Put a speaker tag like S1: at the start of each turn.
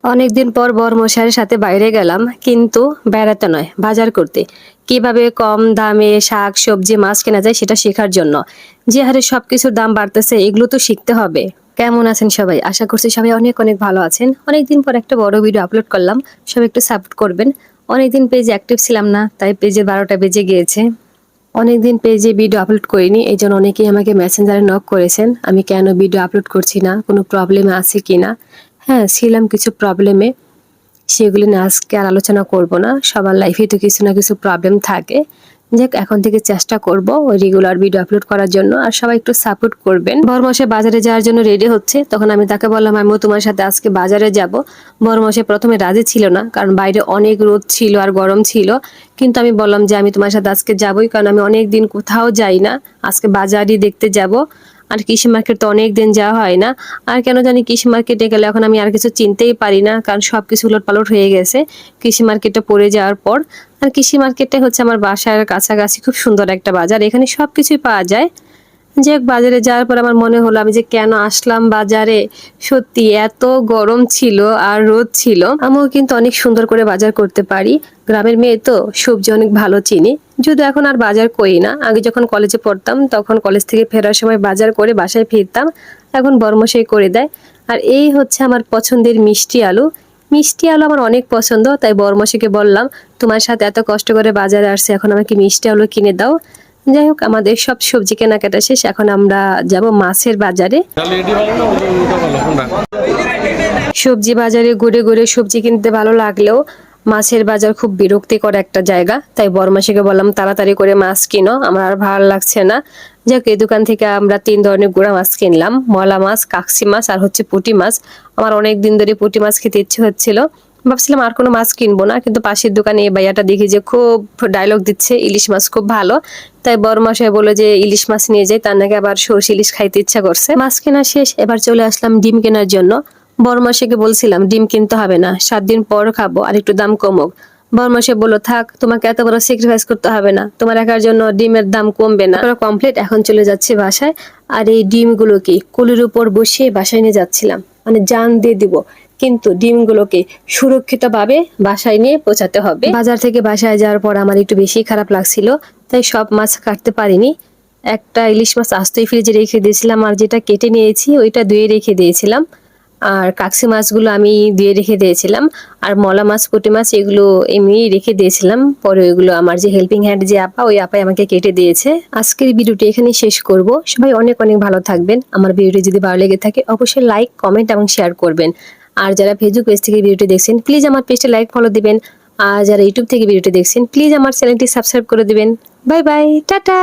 S1: অনেকদিন পর বরমশাইয়ের সাথে বাইরে গেলাম, কিন্তু বেড়াতে নয়, বাজার করতে। কিভাবে কম দামে শাক সবজি মাছ কেনা যায় সেটা শেখার জন্য। যে হারে সবকিছুর দাম বাড়তেছে, এগুলো তো শিখতে হবে। কেমন আছেন সবাই? আশা করছি সবাই অনেক অনেক ভালো আছেন। অনেকদিন পর একটা বড় ভিডিও আপলোড করলাম, সবাই একটু সাপোর্ট করবেন। অনেকদিন পেজে অ্যাক্টিভ ছিলাম না, তাই পেজে 12টা বেজে গিয়েছে। অনেকদিন পেজে ভিডিও আপলোড করিনি, এই জন্য অনেকেই আমাকে মেসেঞ্জারে নক করেছেন আমি কেন ভিডিও আপলোড করছি না, কোনো প্রবলেমে আছি কিনা। হ্যাঁ, ছিলাম কিছু প্রবলেমে, সেগুলি নিয়ে আজকে আর আলোচনা করব না। সবার লাইফে তো কিছু না কিছু প্রবলেম থাকে। যাক, এখন থেকে চেষ্টা করব ওই রেগুলার ভিডিও আপলোড করার জন্য, আর সবাই একটু সাপোর্ট করবেন। বরমশাই বাজারে যাওয়ার জন্য রেডি হচ্ছে, তখন আমি তাকে বললাম আমিও তোমার সাথে আজকে বাজারে যাব। বরমশাই প্রথমে রাজি ছিল না, কারণ বাইরে অনেক রোদ ছিল আর গরম ছিল। কিন্তু আমি বললাম যে আমি তোমার সাথে আজকে যাবই, কারণ আমি অনেক দিন কোথাও যাই না, আজকে বাজারই দেখতে যাব। আর কৃষি মার্কেট তো অনেক দিন যাওয়া হয় না। আর কেন জানি কৃষি মার্কেটে গেলে এখন আমি আর কিছু চিনতেই পারি না, কারণ সবকিছু উলটপালট হয়ে গেছে কৃষি মার্কেটে পড়ে যাওয়ার পর। আর কৃষি মার্কেটটা হচ্ছে আমার বাসার কাছাকাছি, খুব সুন্দর একটা বাজার, এখানে সবকিছুই পাওয়া যায়। যে বাজারে যাওয়ার পর আমার মনে হলো আমি যে কেন আসলাম বাজারে। সত্যি এত গরম ছিল আর রোদ ছিল। আমিও কিন্তু অনেক সুন্দর করে বাজার করতে পারি, গ্রামের মেয়ে তো সবজি অনেক ভালো চিনি। যদিও এখন আর বাজার করি না, আগে যখন কলেজে পড়তাম তখন কলেজ থেকে ফেরার সময় বাজার করে বাসায় ফিরতাম, এখন বরমশাই করে দেয়। আর এই হচ্ছে আমার পছন্দের মিষ্টি আলু। মিষ্টি আলু আমার অনেক পছন্দ, তাই বরমশাইকে বললাম তোমার সাথে এত কষ্ট করে বাজারে আসছে, এখন আমাকে মিষ্টি আলু কিনে দাও। যাই হোক, আমাদের সব সবজি কেনাকাটা শেষ, এখন আমরা যাব মাছের বাজারে। সবজি বাজারে ঘুরে ঘুরে সবজি কিনতে ভালো লাগলেও মাছের বাজার খুব বিরক্তিকর একটা জায়গা, তাই বরমাসিকে বললাম তাড়াতাড়ি করে মাছ কিনো, আমার আর ভালো লাগছে না। যাক, এই দোকান থেকে আমরা 3 ধরনের গুঁড়া মাছ কিনলাম, মলা মাছ, কাকসি মাছ আর হচ্ছে পুঁটি মাছ। আমার অনেক দিন ধরে পুঁটি মাছ খেতে ইচ্ছে হচ্ছিল, ভাবছিলাম আর কোনো মাছ কিনবো না, কিন্তু পাশের দোকানে এই ভাইয়াটা দেখি যে খুব ডায়লগ দিচ্ছে ইলিশ মাছ খুব ভালো। তাই বরমাসায় বলে যে ইলিশ মাছ নিয়ে যাই, তার নাকি আবার সরষে ইলিশ খাইতে ইচ্ছা করছে। মাছ কেনা শেষ, এবার চলে আসলাম ডিম কেনার জন্য। বরমাসাকে বলছিলাম ডিম কিনতে হবে না, 7 দিন পর খাবো, আর একটু দাম কমুক। বরমাসে বললো থাক, তোমাকে এত বড় স্যাক্রিফাইস করতে হবে না, তোমার একার জন্য ডিমের দাম কমবে না। কমপ্লিট, এখন চলে যাচ্ছি বাসায়। আর এই ডিমগুলোকে কুলির উপর বসিয়ে বাসায় নিয়ে যাচ্ছিলাম, মানে জান দিয়ে দিব, কিন্তু ডিমগুলোকে সুরক্ষিতভাবে বাসায় নিয়ে পৌঁছাতে হবে। বাজার থেকে বাসায় যাওয়ার পর আমার একটু বেশি খারাপ লাগছিল, তাই সব মাছ কাটতে পারিনি। একটা ইলিশ মাছ আস্তই ফ্রিজে রেখে দিয়েছিলাম, আর যেটা কেটে নিয়েছি ওইটা ধুয়ে রেখে দিয়েছিলাম। আর কাকসি মাছগুলো আমি দিয়ে রেখে দিয়েছিলাম। আর মলা মাছ, পুঁটি মাছ এগুলো এমনি রেখে দিয়েছিলাম, পরে ওইগুলো আমার যে হেল্পিং হ্যান্ড যে আপা, ওই আপাই আমাকে কেটে দিয়েছে। আজকের ভিডিওটি এখানেই শেষ করব। সবাই অনেক অনেক ভালো থাকবেন। আমার ভিডিওটি যদি ভালো লেগে থাকে অবশ্যই লাইক, কমেন্ট এবং শেয়ার করবেন। আর যারা ফেসবুক পেজ থেকে ভিডিওটি দেখছেন প্লিজ আমার পেজটা লাইক, ফলো দিবেন। আর যারা ইউটিউব থেকে ভিডিওটি দেখছেন প্লিজ আমার চ্যানেলটি সাবস্ক্রাইব করে দিবেন। Bye bye, tata.